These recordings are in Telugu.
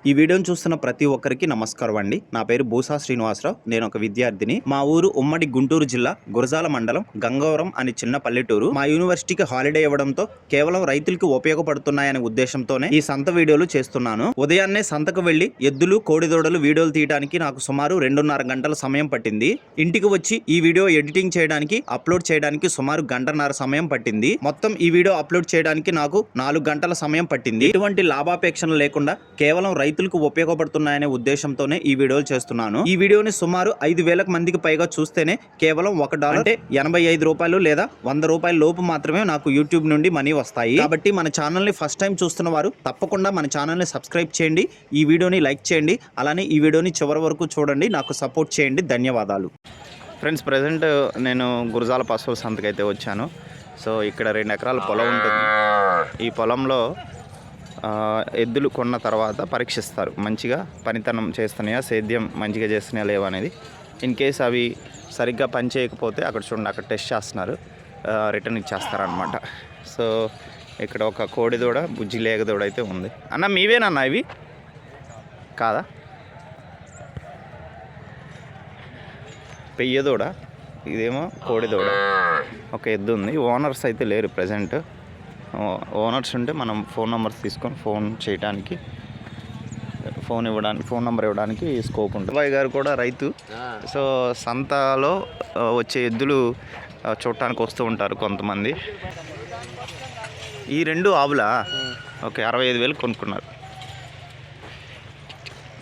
ఈ వీడియోని చూస్తున్న ప్రతి ఒక్కరికి నమస్కారం అండి. నా పేరు బూసా శ్రీనివాసరావు. నేను ఒక విద్యార్థిని. మా ఊరు ఉమ్మడి గుంటూరు జిల్లా గురజాల మండలం గంగవరం అనే చిన్న పల్లెటూరు. మా యూనివర్సిటీకి హాలిడే ఇవ్వడంతో కేవలం రైతులకు ఉపయోగపడుతున్నాయనే ఉద్దేశంతోనే ఈ సంత వీడియోలు చేస్తున్నాను. ఉదయాన్నే సంతకు వెళ్లి ఎద్దులు కోడిదూడలు వీడియోలు తీయడానికి నాకు సుమారు 2.5 గంటల సమయం పట్టింది. ఇంటికి వచ్చి ఈ వీడియో ఎడిటింగ్ చేయడానికి అప్లోడ్ చేయడానికి సుమారు 1.5 సమయం పట్టింది. మొత్తం ఈ వీడియో అప్లోడ్ చేయడానికి నాకు 4 గంటల సమయం పట్టింది. ఎటువంటి లాభాపేక్షణ లేకుండా కేవలం రైతులకు ఉపయోగపడుతున్నాయనే ఉద్దేశంతోనే ఈ వీడియోలు చేస్తున్నాను. ఈ వీడియోని సుమారు 5,000 మందికి పైగా చూస్తేనే కేవలం $1 అంటే 85 రూపాయలు లేదా 100 రూపాయల లోపు మాత్రమే నాకు యూట్యూబ్ నుండి మనీ వస్తాయి. కాబట్టి మన ఛానల్ ని ఫస్ట్ టైం చూస్తున్న వారు తప్పకుండా మన ఛానల్ ని సబ్స్క్రైబ్ చేయండి, ఈ వీడియోని లైక్ చేయండి, అలానే ఈ వీడియోని చివరి వరకు చూడండి, నాకు సపోర్ట్ చేయండి. ధన్యవాదాలు. ఫ్రెండ్స్, ప్రజెంట్ నేను గురజాల పశువుల సంతకైతే వచ్చాను. సో ఇక్కడ 2 ఎకరాల పొలం ఉంటుంది. ఈ పొలంలో ఎద్దులు కొన్న తర్వాత పరీక్షిస్తారు, మంచిగా పనితనం చేస్తున్నాయా, సేద్యం మంచిగా చేస్తున్నాయా లేవా అనేది. ఇన్ కేస్ అవి సరిగ్గా పని చేయకపోతే అక్కడ చూడండి, అక్కడ టెస్ట్ చేస్తున్నారు, రిటర్న్ ఇచ్చేస్తారనమాట. సో ఇక్కడ ఒక కోడిదూడ బుజ్జి లేగదూడ అయితే ఉంది. అన్న మీవేనన్నా ఇవి కాదా? పెయ్యదూడ, ఇదేమో కోడిదూడ. ఒక ఎద్దు ఉంది. ఓనర్స్ అయితే లేరు ప్రజెంట్. ఓనర్స్ ఉంటే మనం ఫోన్ నెంబర్స్ తీసుకొని ఫోన్ చేయడానికి, ఫోన్ నెంబర్ ఇవ్వడానికి స్కోప్ ఉంటుంది. అబ్బాయి గారు కూడా రైతు. సో సంతలో వచ్చే ఎద్దులు చూడటానికి వస్తూ ఉంటారు కొంతమంది. ఈ 2 ఆవులా ఓకే, 65,000 కొనుక్కున్నారు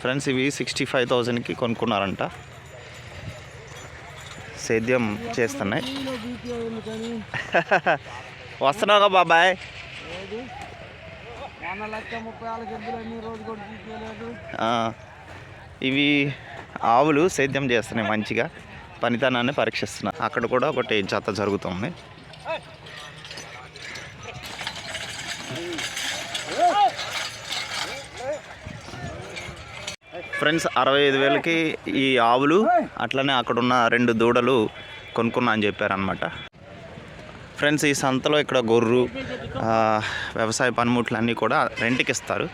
ఫ్రెండ్స్. ఇవి 65,000కి కొనుక్కున్నారంట. సేద్యం చేస్తున్నాయి. వస్తున్నావుగా బాబాయ్? ఇవి ఆవులు సేద్యం చేస్తున్నాయి, మంచిగా పనితనాన్ని పరీక్షిస్తున్నాయి. అక్కడ కూడా ఒకటి జత జరుగుతుంది. ఫ్రెండ్స్, 65,000కి ఈ ఆవులు, అట్లనే అక్కడున్న 2 దూడలు కొనుక్కున్నా అని చెప్పారనమాట. ఫ్రెండ్స్, ఈ సంతలో ఇక్కడ గొర్రు, వ్యవసాయ పనిముట్లు అన్నీ కూడా రెంట్కి ఇస్తారు.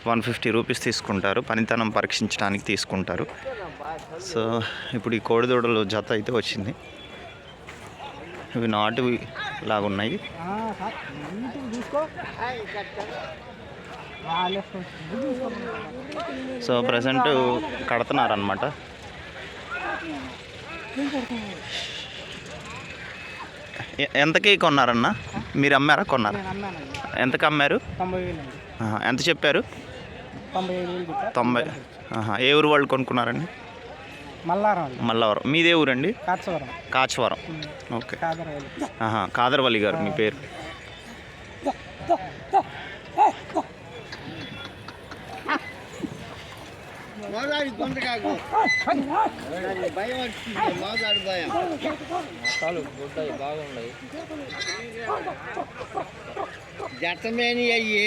150 రూపీస్ తీసుకుంటారు, పనితనం పరీక్షించడానికి తీసుకుంటారు. సో ఇప్పుడు ఈ కోడిదూడలు జత అయితే వచ్చింది. ఇవి నాటువి లాగున్నాయి. So present కడుతున్నారనమాట. ఎంతకి కొన్నారన్నా? మీరు అమ్మారా కొన్నారా? ఎంతకు అమ్మారు? ఎంత చెప్పారు? 90. ఏ ఊరు వాళ్ళు కొనుక్కున్నారండి? మల్లవరం. మీదే ఊరండి? కాచవరం. ఓకే. కాదర్వల్లి గారు మీ పేరు? జట్టమేని అయ్యి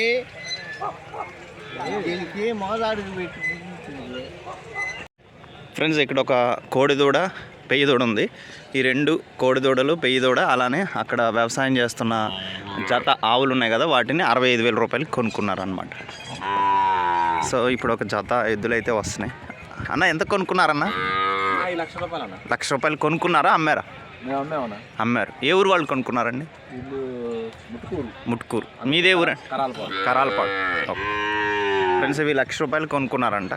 దీనికి మోదాడు పెట్టి. ఫ్రెండ్స్, ఇక్కడ ఒక కోడిదూడ పెయ్యదూడ ఉంది. ఈ 2 కోడిదూడలు పెయ్యదూడ, అలానే అక్కడ వ్యవసాయం చేస్తున్న జత ఆవులు ఉన్నాయి కదా, వాటిని 65,000 రూపాయలకి కొనుక్కున్నారనమాట. సో ఇప్పుడు ఒక జత ఎద్దులు అయితే వస్తున్నాయి. అన్న ఎంత కొనుక్కున్నారన్న? 1,00,000 రూపాయలు కొనుక్కున్నారా, అమ్మారా? అమ్మారు. ఏ ఊరు వాళ్ళు కొనుక్కున్నారండి? ముట్కూరు. మీదే ఊరు? కరాలపాడు. ఫ్రెండ్స్, ఇవి 1,00,000 రూపాయలు కొనుక్కున్నారంట.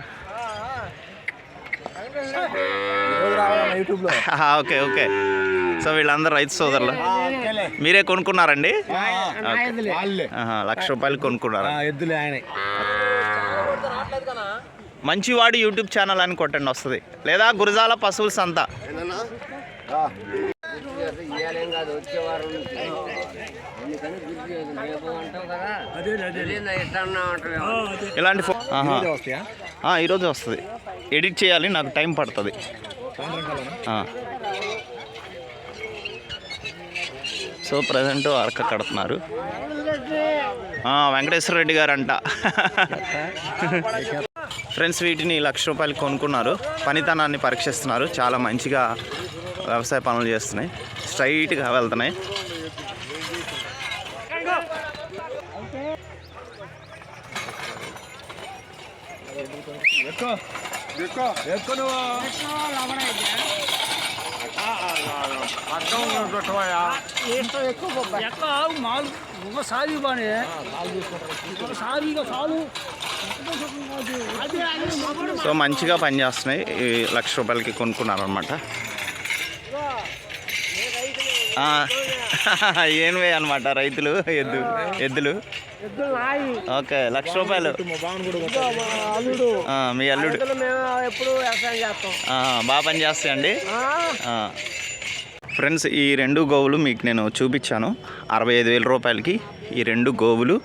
Okay okay. సో వీళ్ళందరూ రైతు సోదరులు. మీరే కొనుక్కున్నారండి? 1,00,000 రూపాయలు కొనుక్కున్నారు. మంచివాడు యూట్యూబ్ ఛానల్ అని కొట్టండి, వస్తుంది. లేదా గురజాల పశువుల సంత. ఇలాంటి ఈరోజు వస్తుంది. ఎడిట్ చేయాలి, నాకు టైం పడుతుంది. సో ప్రజెంట్ అరక కడుతున్నారు. వెంకటేశ్వర రెడ్డి గారు అంట. ఫ్రెండ్స్, వీటిని 1,00,000 రూపాయలు కొనుక్కున్నారు. పనితనాన్ని పరీక్షిస్తున్నారు. చాలా మంచిగా వ్యవసాయ పనులు చేస్తున్నాయి, స్ట్రైట్గా వెళ్తున్నాయి. సో మంచిగా పనిచేస్తున్నాయి. ఈ ₹1,00,000 కొనుక్కున్నారనమాట. ఏనువే అనమాట రైతులు ఎద్దులు. ఓకే, ₹1,00,000. మీ అల్లుడు బాగా పని చేస్తాయండి. ఫ్రెండ్స్, ఈ 2 గోవులు మీకు నేను చూపించాను. ₹65,000 ఈ 2 గోవులు.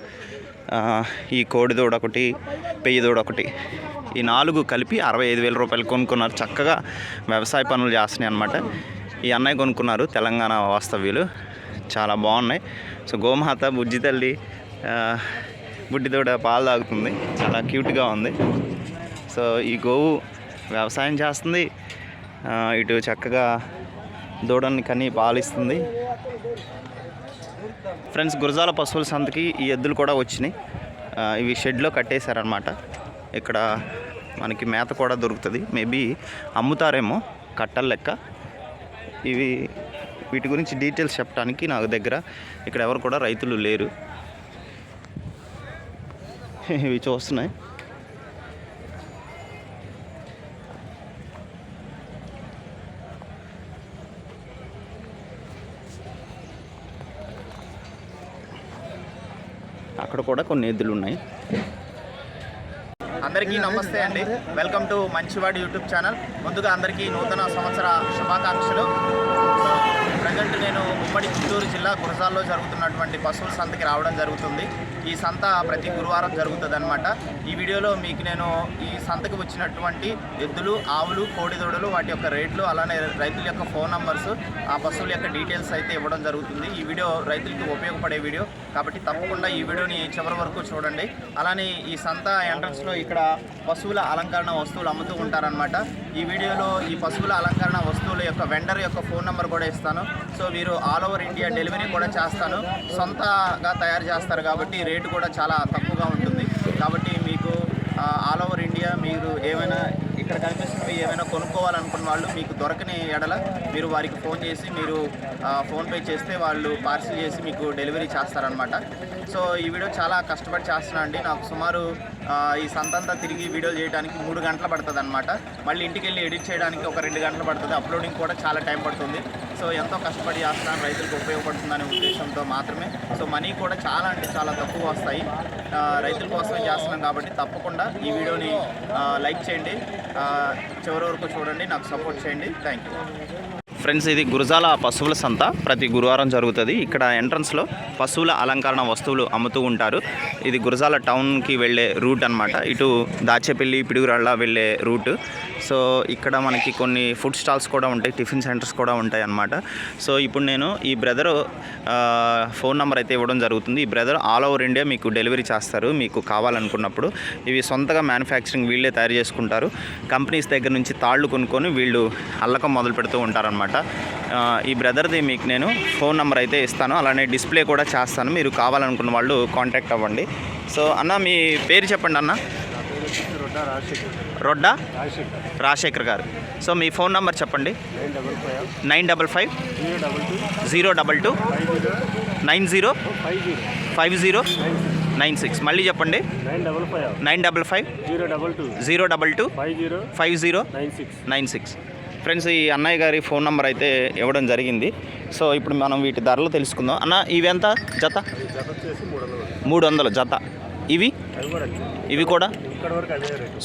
ఈ కోడిదూడ ఒకటి, పెయ్యిదూడ ఒకటి, ఈ 4 కలిపి ₹65,000 కొనుక్కున్నారు. చక్కగా వ్యవసాయ పనులు చేస్తున్నాయి అన్నమాట. ఈ అన్నయ్య కొనుక్కున్నారు, తెలంగాణ వాస్తవ్యులు. చాలా బాగున్నాయి. సో గోమాత, బుజ్జి తల్లి, బుడ్డిదూడ పాలు తాగుతుంది. చాలా క్యూట్గా ఉంది. సో ఈ గోవు వ్యవసాయం చేస్తుంది, ఇటు చక్కగా దూడని కని పాలిస్తుంది. ఫ్రెండ్స్, గురజాల పశువుల సంతకి ఈ ఎద్దులు కూడా వచ్చినాయి. ఇవి షెడ్లో కట్టేశారనమాట. ఇక్కడ మనకి మేత కూడా దొరుకుతుంది. మేబీ అమ్ముతారేమో కట్టల లెక్క. వీటి గురించి డీటెయిల్స్ చెప్పడానికి నాకు దగ్గర ఇక్కడ ఎవరు కూడా రైతులు లేరు. ఇవి చూస్తున్నాయి. అక్కడ కూడా కొన్ని ఎద్దులు ఉన్నాయి. అందరికీ నమస్తే అండి. వెల్కమ్ టు మంచివాడి యూట్యూబ్ ఛానల్. ముందుగా అందరికీ నూతన సంవత్సర శుభాకాంక్షలు. సో ప్రజెంట్ నేను ఉమ్మడి గుంటూరు జిల్లా గురజాల్లో జరుగుతున్నటువంటి పశువుల సంతకి రావడం జరుగుతుంది. ఈ సంత ప్రతి గురువారం జరుగుతుంది అనమాట. ఈ వీడియోలో మీకు నేను ఈ సంతకి వచ్చినటువంటి ఎద్దులు, ఆవులు, కోడిదూడలు, వాటి యొక్క రేట్లు, అలానే రైతుల యొక్క ఫోన్ నంబర్స్, ఆ పశువుల యొక్క డీటెయిల్స్ అయితే ఇవ్వడం జరుగుతుంది. ఈ వీడియో రైతులకి ఉపయోగపడే వీడియో కాబట్టి తప్పకుండా ఈ వీడియోని చివరి వరకు చూడండి. అలానే ఈ సంత ఎంట్రన్స్లో ఇక్కడ పశువుల అలంకరణ వస్తువులు అమ్ముతూ ఉంటారనమాట. ఈ వీడియోలో ఈ పశువుల అలంకరణ వస్తువుల యొక్క వెండర్ యొక్క ఫోన్ నెంబర్ కూడా ఇస్తాను. సో వీరు ఆల్ ఓవర్ ఇండియా డెలివరీ కూడా చేస్తాను. సొంతగా తయారు చేస్తారు కాబట్టి రేటు కూడా చాలా తక్కువగా ఉంటుంది. కాబట్టి మీకు ఆల్ ఓవర్ ఇండియా మీరు ఏమైనా ఇక్కడ కనిపిస్తున్నవి ఏమైనా కొనుక్కోవాలనుకున్న వాళ్ళు మీకు దొరకని ఎడల మీరు వారికి ఫోన్ చేసి మీరు ఫోన్పే చేస్తే వాళ్ళు పార్సిల్ చేసి మీకు డెలివరీ చేస్తారనమాట. సో ఈ వీడియో చాలా కష్టపడి చేస్తున్నా అండి. నాకు సుమారు ఈ సంతంతా తిరిగి వీడియోలు చేయడానికి 3 గంటలు పడుతుంది అనమాట. మళ్ళీ ఇంటికి వెళ్ళి ఎడిట్ చేయడానికి ఒక 2 గంటలు పడుతుంది. అప్లోడింగ్ కూడా చాలా టైం పడుతుంది. సో ఎంతో కష్టపడి చేస్తున్నాను, రైతులకు ఉపయోగపడుతుందనే ఉద్దేశంతో మాత్రమే. సో మనీ కూడా చాలా అంటే చాలా తక్కువ వస్తాయి. రైతుల కోసమే చేస్తున్నాం కాబట్టి తప్పకుండా ఈ వీడియోని లైక్ చేయండి, చివరి వరకు చూడండి, నాకు సపోర్ట్ చేయండి. Thank you. ఫ్రెండ్స్, ఇది గురజాల పశువుల సంత ప్రతి గురువారం జరుగుతుంది. ఇక్కడ ఎంట్రన్స్లో పశువుల అలంకరణ వస్తువులు అమ్ముతూ ఉంటారు. ఇది గురజాల టౌన్కి వెళ్ళే రూట్ అనమాట. ఇటు దాచేపల్లి, పిడుగురాళ్ళ వెళ్ళే రూట్. సో ఇక్కడ మనకి కొన్ని ఫుడ్ స్టాల్స్ కూడా ఉంటాయి, టిఫిన్ సెంటర్స్ కూడా ఉంటాయి అన్నమాట. సో ఇప్పుడు నేను ఈ బ్రదర్ ఫోన్ నెంబర్ అయితే ఇవ్వడం జరుగుతుంది. ఈ బ్రదర్ ఆల్ ఓవర్ ఇండియా మీకు డెలివరీ చేస్తారు మీకు కావాలనుకున్నప్పుడు. ఇవి సొంతగా మ్యానుఫ్యాక్చరింగ్ వీళ్ళే తయారు చేసుకుంటారు. కంపెనీస్ దగ్గర నుంచి తాళ్ళు కొనుక్కొని వీళ్ళు అల్లకం మొదలు పెడుతూ ఉంటారనమాట. ఈ బ్రదర్ది మీకు నేను ఫోన్ నెంబర్ అయితే ఇస్తాను, అలానే డిస్ప్లే కూడా చేస్తాను. మీరు కావాలనుకున్న వాళ్ళు కాంటాక్ట్ అవ్వండి. సో అన్న, మీ పేరు చెప్పండి అన్న. రొడ్డా రాజశేఖర్ గారు. సో మీ ఫోన్ నెంబర్ చెప్పండి. 955 022 905096. మళ్ళీ చెప్పండి. 955 022 5096. ఫ్రెండ్స్, ఈ అన్నయ్య గారి ఫోన్ నెంబర్ అయితే ఇవ్వడం జరిగింది. సో ఇప్పుడు మనం వీటి ధరలు తెలుసుకుందాం. అన్న, ఇవి ఎంత జత? 300 జత. ఇవి కూడా.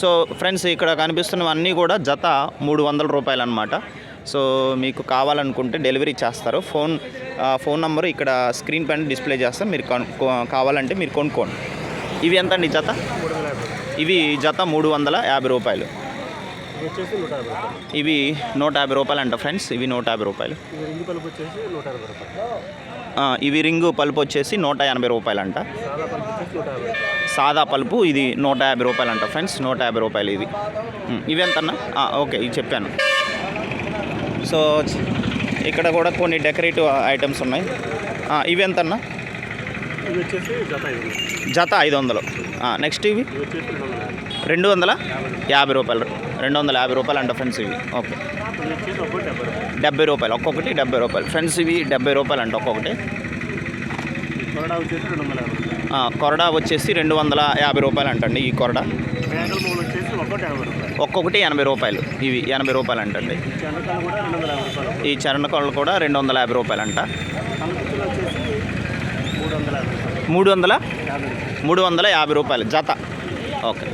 సో ఫ్రెండ్స్, ఇక్కడ కనిపిస్తున్నవన్నీ కూడా జత 300 రూపాయలు అనమాట. సో మీకు కావాలనుకుంటే డెలివరీ చేస్తారు. ఫోన్ నెంబరు ఇక్కడ స్క్రీన్ పైన డిస్ప్లే చేస్తాం. మీరు కావాలంటే మీరు కొనుక్కోండి. ఇవి ఎంత అండి జత? ఇవి జత 350 రూపాయలు. ఇవి 150 రూపాయలు అంట ఫ్రెండ్స్. ఇవి 150 రూపాయలు. ఇవి రింగు పలుపు వచ్చేసి 180 రూపాయలు అంట. సాదా పలుపు ఇది 150 రూపాయలు అంట ఫ్రెండ్స్. 150 రూపాయలు ఇవి. ఇవి ఎంతన్నా? ఓకే, ఇది చెప్పాను. సో ఇక్కడ కూడా కొన్ని డెకరేటివ్ ఐటమ్స్ ఉన్నాయి. ఇవి ఎంతన్నా? జత 500. నెక్స్ట్ ఇవి 250 రూపాయలు 250 రూపాయలు అంట ఫ్రెండ్స్ ఇవి. ఓకే, 70 రూపాయలు ఒక్కొక్కటి, 70 రూపాయలు ఫ్రెండ్స్. ఇవి 70 రూపాయలు అంట ఒక్కొక్కటి. కొరడా వచ్చేసి 250 రూపాయలు అంటండి. ఈ కొరడా ఒక్కొక్కటి 80 రూపాయలు. ఇవి 80 రూపాయలు అంటండి. ఈ చరణకాయలు కూడా 250 రూపాయలు అంట. 350 రూపాయలు జత. ఓకే,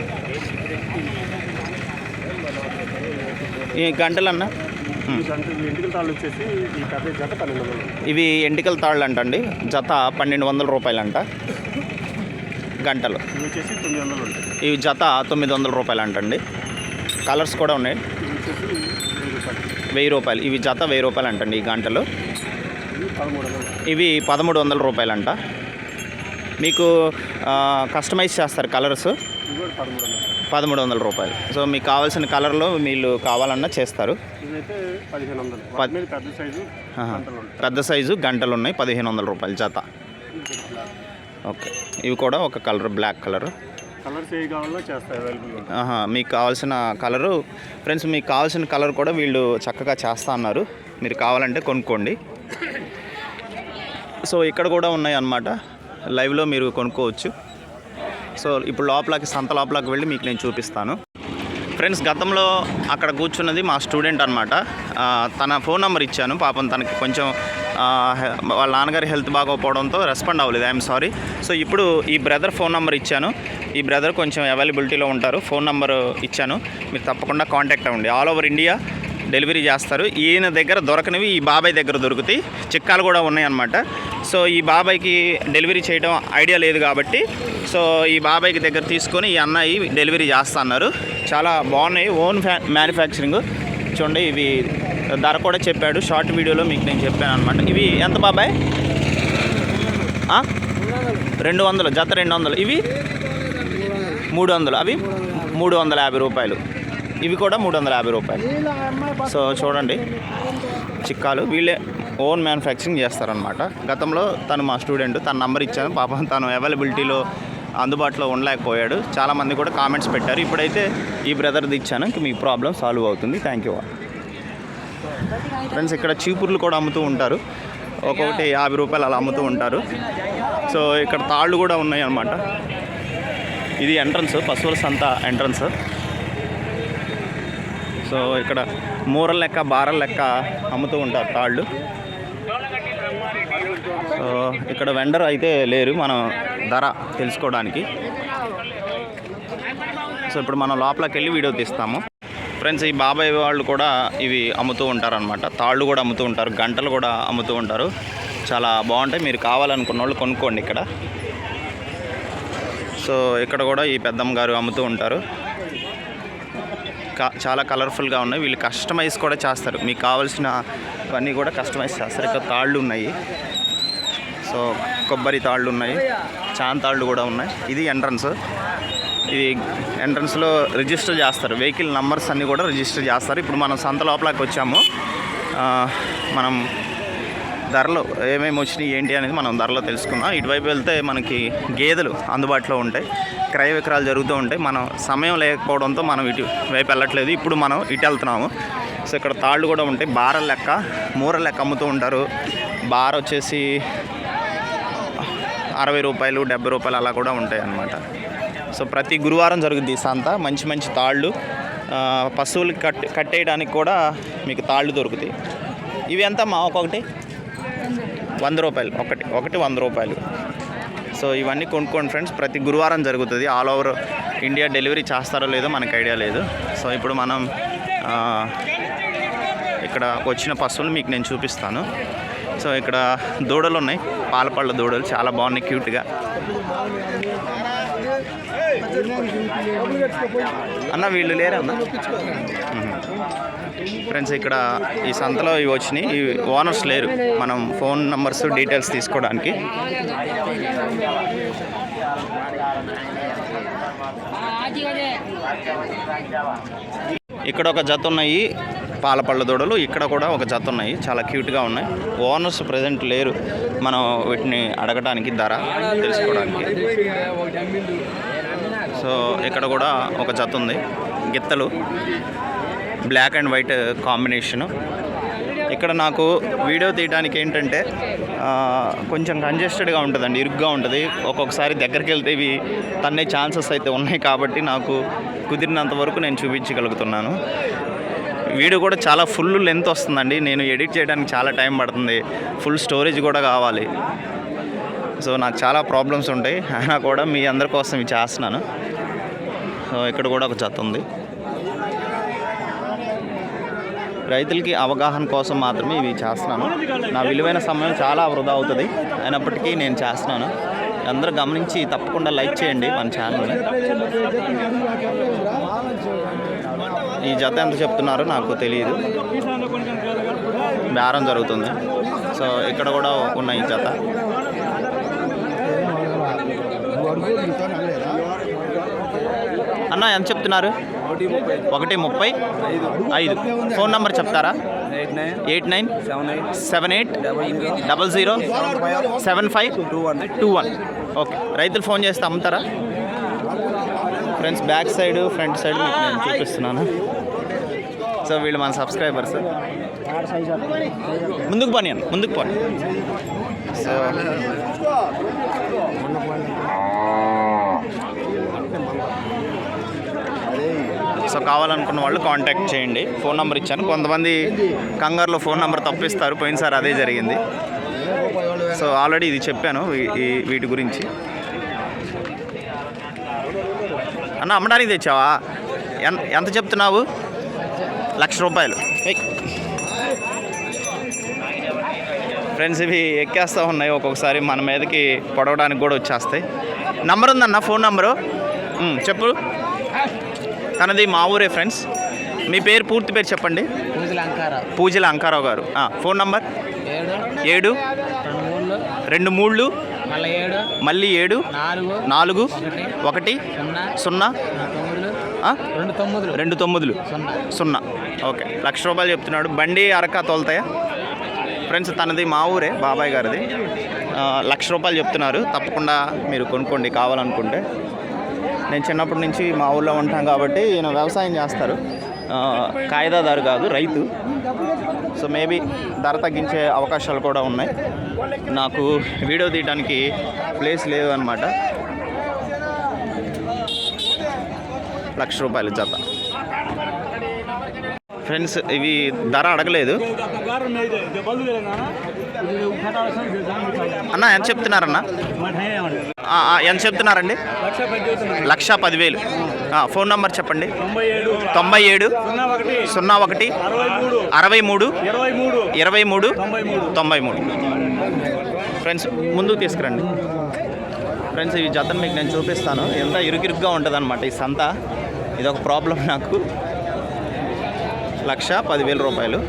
ఈ గంటలు అన్న ఇవి ఎంటికల తాళ్ళు అంటండి. జత 1200 రూపాయలు అంట. గంటలు ఇవి జత 900 రూపాయలు అంటండి. కలర్స్ కూడా ఉన్నాయి. 1000 రూపాయలు. ఇవి జత 1000 రూపాయలు అంటండి. ఈ గంటలు ఇవి 1300 రూపాయలు అంట. మీకు కస్టమైజ్ చేస్తారు కలర్స్, 1300 రూపాయలు. సో మీకు కావాల్సిన కలర్లో వీళ్ళు కావాలన్నా చేస్తారు. పెద్ద సైజు గంటలు ఉన్నాయి, 1500 రూపాయలు జత. ఓకే, ఇవి కూడా ఒక కలర్, బ్లాక్ కలర్. మీకు కావాల్సిన కలరు ఫ్రెండ్స్, మీకు కావాల్సిన కలర్ కూడా వీళ్ళు చక్కగా చేస్తా అన్నారు. మీరు కావాలంటే కొనుక్కోండి. సో ఇక్కడ కూడా ఉన్నాయి అన్నమాట, లైవ్లో మీరు కొనుక్కోవచ్చు. సో ఇప్పుడు లోపలికి, సంత లోపలికి వెళ్ళి మీకు నేను చూపిస్తాను ఫ్రెండ్స్. గతంలో అక్కడ కూర్చున్నది మా స్టూడెంట్ అనమాట. తన ఫోన్ నెంబర్ ఇచ్చాను. పాపం తనకి కొంచెం వాళ్ళ నాన్నగారి హెల్త్ బాగోకపోవడంతో రెస్పాండ్ అవ్వలేదు. I'm sorry. సో ఇప్పుడు ఈ బ్రదర్ ఫోన్ నెంబర్ ఇచ్చాను. ఈ బ్రదర్ కొంచెం అవైలబిలిటీలో ఉంటారు. ఫోన్ నెంబర్ ఇచ్చాను, మీరు తప్పకుండా కాంటాక్ట్ అవ్వండి. ఆల్ ఓవర్ ఇండియా డెలివరీ చేస్తారు. ఈయన దగ్గర దొరకనివి ఈ బాబాయ్ దగ్గర దొరుకుతాయి. చిక్కాలు కూడా ఉన్నాయి అన్నమాట. సో ఈ బాబాయ్కి డెలివరీ చేయడం ఐడియా లేదు కాబట్టి, సో ఈ బాబాయ్కి దగ్గర తీసుకొని ఈ అన్నయ్య డెలివరీ చేస్తా అన్నారు. చాలా బాగున్నాయి, ఓన్ మ్యానుఫ్యాక్చరింగ్. చూడండి, ఇవి ధర కూడా చెప్పాడు షార్ట్ వీడియోలో, మీకు నేను చెప్పాను అనమాట. ఇవి ఎంత బాబాయ్? 200 జత 200. ఇవి 300. అవి 350 రూపాయలు. ఇవి కూడా 350 రూపాయలు. సో చూడండి, చిక్కాలు వీళ్ళే ఓన్ మ్యానుఫ్యాక్చరింగ్ చేస్తారనమాట. గతంలో తను మా స్టూడెంట్, తన నంబర్ ఇచ్చాను. పాపం తను అవైలబిలిటీలో అందుబాటులో ఉండలేకపోయాడు. చాలామంది కూడా కామెంట్స్ పెట్టారు. ఇప్పుడైతే ఈ బ్రదర్ది ఇచ్చాను, ఇంక మీ ప్రాబ్లం సాల్వ్ అవుతుంది. Thank you friends. ఇక్కడ చీపుర్లు కూడా అమ్ముతూ ఉంటారు, ఒక్కొక్కటి 50 రూపాయలు అలా అమ్ముతూ ఉంటారు. సో ఇక్కడ తాళ్ళు కూడా ఉన్నాయి అన్నమాట. ఇది ఎంట్రన్స్, పశువుల సంత ఎంట్రన్స్. సో ఇక్కడ మూరల లెక్క, బారల లెక్క అమ్ముతూ ఉంటారు తాళ్ళు. సో ఇక్కడ వెండర్ అయితే లేరు, మనం ధర తెలుసుకోవడానికి. సో ఇప్పుడు మనం లోపలికి వెళ్ళి వీడియో తీస్తాము ఫ్రెండ్స్. ఈ బాబాయ్ వాళ్ళు కూడా ఇవి అమ్ముతూ ఉంటారనమాట. తాళ్ళు కూడా అమ్ముతూ ఉంటారు, గంటలు కూడా అమ్ముతూ ఉంటారు. చాలా బాగుంటాయి, మీరు కావాలనుకున్న వాళ్ళు కొనుక్కోండి ఇక్కడ. సో ఇక్కడ కూడా ఈ పెద్దమ్మ గారు అమ్ముతూ ఉంటారు. చాలా కలర్ఫుల్గా ఉన్నాయి. వీళ్ళు కస్టమైజ్ కూడా చేస్తారు, మీకు కావాల్సినవన్నీ కూడా కస్టమైజ్ చేస్తారు. ఇక్కడ తాళ్ళు ఉన్నాయి, సో కొబ్బరి తాళ్ళు ఉన్నాయి, చాన్ తాళ్ళు కూడా ఉన్నాయి. ఇది ఎంట్రన్స్. ఇది ఎంట్రన్స్లో రిజిస్టర్ చేస్తారు, వెహికల్ నంబర్స్ అన్నీ కూడా రిజిస్టర్ చేస్తారు. ఇప్పుడు మనం సంత లోపలికి వచ్చాము. మనం ధరలు ఏమేమి వచ్చినాయి ఏంటి అనేది మనం ధరలో తెలుసుకుందాం. ఇటువైపు వెళ్తే మనకి గేదెలు అందుబాటులో ఉంటాయి, క్రయ విక్రయాలు జరుగుతూ ఉంటాయి. మనం సమయం లేకపోవడంతో మనం ఇటువైపు వెళ్ళట్లేదు. ఇప్పుడు మనం ఇటు వెళ్తున్నాము. సో ఇక్కడ తాళ్ళు కూడా ఉంటాయి, బారల లెక్క, మూరల లెక్క అమ్ముతూ ఉంటారు. బార్ వచ్చేసి 60 రూపాయలు, 70 రూపాయలు అలా కూడా ఉంటాయి అన్నమాట. సో ప్రతి గురువారం జరుగుద్ది ఈ సంత. మంచి మంచి తాళ్ళు, పశువులకి కట్టేయడానికి కూడా మీకు తాళ్ళు దొరుకుతాయి. ఇవి ఎంత మా ఒక్కొక్కటి 100 రూపాయలు, ఒకటి 100 రూపాయలు. సో ఇవన్నీ కొనుక్కోండి ఫ్రెండ్స్. ప్రతి గురువారం జరుగుతుంది. ఆల్ ఓవర్ ఇండియా డెలివరీ చేస్తారో లేదో మనకు ఐడియా లేదు. సో ఇప్పుడు మనం ఇక్కడ వచ్చిన పశువులు మీకు నేను చూపిస్తాను. సో ఇక్కడ దూడలు ఉన్నాయి, పాలపళ్ళ దూడలు చాలా బాగున్నాయి, క్యూట్గా. అన్న వీళ్ళు లేరా అన్న? ఫ్రెండ్స్ ఇక్కడ ఈ సంతలో ఇవి వచ్చినాయి, ఈ ఓనర్స్ లేరు. మనం ఫోన్ నంబర్స్ డీటెయిల్స్ తీసుకోవడానికి. ఇక్కడ ఒక జత ఉన్నాయి పాలపళ్ళ దూడలు, ఇక్కడ కూడా ఒక జత ఉన్నాయి, చాలా క్యూట్గా ఉన్నాయి. ఓనర్స్ ప్రజెంట్ లేరు, మనం వీటిని అడగడానికి, ధర తెలుసుకోవడానికి. సో సో ఇక్కడ కూడా ఒక జత ఉంది, గిత్తలు, బ్లాక్ అండ్ వైట్ కాంబినేషను. ఇక్కడ నాకు వీడియో తీయడానికి ఏంటంటే కొంచెం కంజెస్టెడ్గా ఉంటుందండి, ఇరుగ్గా ఉంటుంది. ఒక్కొక్కసారి దగ్గరికి వెళ్తే ఇవి తన్నే ఛాన్సెస్ అయితే ఉన్నాయి కాబట్టి నాకు కుదిరినంత వరకు నేను చూపించగలుగుతున్నాను. వీడియో కూడా చాలా ఫుల్ లెంత్ వస్తుందండి, నేను ఎడిట్ చేయడానికి చాలా టైం పడుతుంది, ఫుల్ స్టోరేజ్ కూడా కావాలి. సో నాకు చాలా ప్రాబ్లమ్స్ ఉంటాయి, అయినా కూడా మీ అందరి కోసం ఇవి చేస్తున్నాను. సో ఇక్కడ కూడా ఒక జత ఉంది. రైతులకి అవగాహన కోసం మాత్రమే ఇవి చేస్తున్నాను. నా విలువైన సమయం చాలా వృధా అవుతుంది, అయినప్పటికీ నేను చేస్తున్నాను. అందరూ గమనించి తప్పకుండా లైక్ చేయండి మన ఛానల్ని. ఈ జత ఎంత చెప్తున్నారో నాకు తెలియదు, బేరం జరుగుతుంది. సో ఇక్కడ కూడా ఉన్న ఈ జత అన్న ఎంత చెప్తున్నారు? 1:35. ఫోన్ నెంబర్ చెప్తారా? 8978007521. ఓకే, రైతులు ఫోన్ చేస్తే అమ్ముతారా? Friends, back side front side మీకు నేను చూపిస్తున్నాను. సో వీళ్ళు మన సబ్స్క్రైబర్స్. ముందుకు పోనీ అన్న, ముందుకు పోనీ. సో కావాలనుకున్న వాళ్ళు కాంటాక్ట్ చేయండి. ఫోన్ నెంబర్ ఇచ్చాను. కొంతమంది కంగారులో ఫోన్ నెంబర్ తప్పిస్తారు, పోయినసారి అదే జరిగింది. సో ఆల్రెడీ ఇది చెప్పాను వీటి గురించి. అన్న అమ్మడానికి తెచ్చావా? ఎంత చెప్తున్నావు? 1,00,000 రూపాయలు. ఫ్రెండ్స్, ఇవి ఎక్కేస్తూ ఉన్నాయి, ఒక్కొక్కసారి మన మీదకి పొడవడానికి కూడా వచ్చేస్తాయి. నంబర్ ఉందన్న, ఫోన్ నంబరు చెప్పు. తనది మా ఊరే ఫ్రెండ్స్. మీ పేరు, పూర్తి పేరు చెప్పండి. పూజల అంకారావు గారు. ఫోన్ నంబర్ 723 మళ్ళీ 7 4 1 0 290. ఓకే, 1,00,000 రూపాయలు చెప్తున్నాడు. బండి అరక తోలుతాయా ఫ్రెండ్స్? తనది మా ఊరే, బాబాయ్ గారిది. 1,00,000 రూపాయలు చెప్తున్నారు. తప్పకుండా మీరు కొనుక్కోండి కావాలనుకుంటే. నేను చిన్నప్పటి నుంచి మా ఊళ్ళో ఉంటాం కాబట్టి ఈయన వ్యవసాయం చేస్తారు, కాయిదాదారు కాదు, రైతు. సో మేబీ ధర తగ్గించే అవకాశాలు కూడా ఉన్నాయి. నాకు వీడియో తీయడానికి ప్లేస్ లేదు అన్నమాట. 1,00,000 రూపాయలు జత. ఫ్రెండ్స్, ఇవి ధర అడగలేదు. అన్న ఎంత చెప్తున్నారన్న? ఎంత చెప్తున్నారండి? 1,10,000. ఫోన్ నంబర్ చెప్పండి. 97 01 63 23 93. ఫ్రెండ్స్, ముందుకు తీసుకురండి. ఫ్రెండ్స్, ఈ జతను మీకు నేను చూపిస్తాను. ఎంత ఇరుకిరుగ్గా ఉంటుంది అన్నమాట ఈ సంత. ఇదొక ప్రాబ్లం నాకు. 1,10,000 రూపాయలు.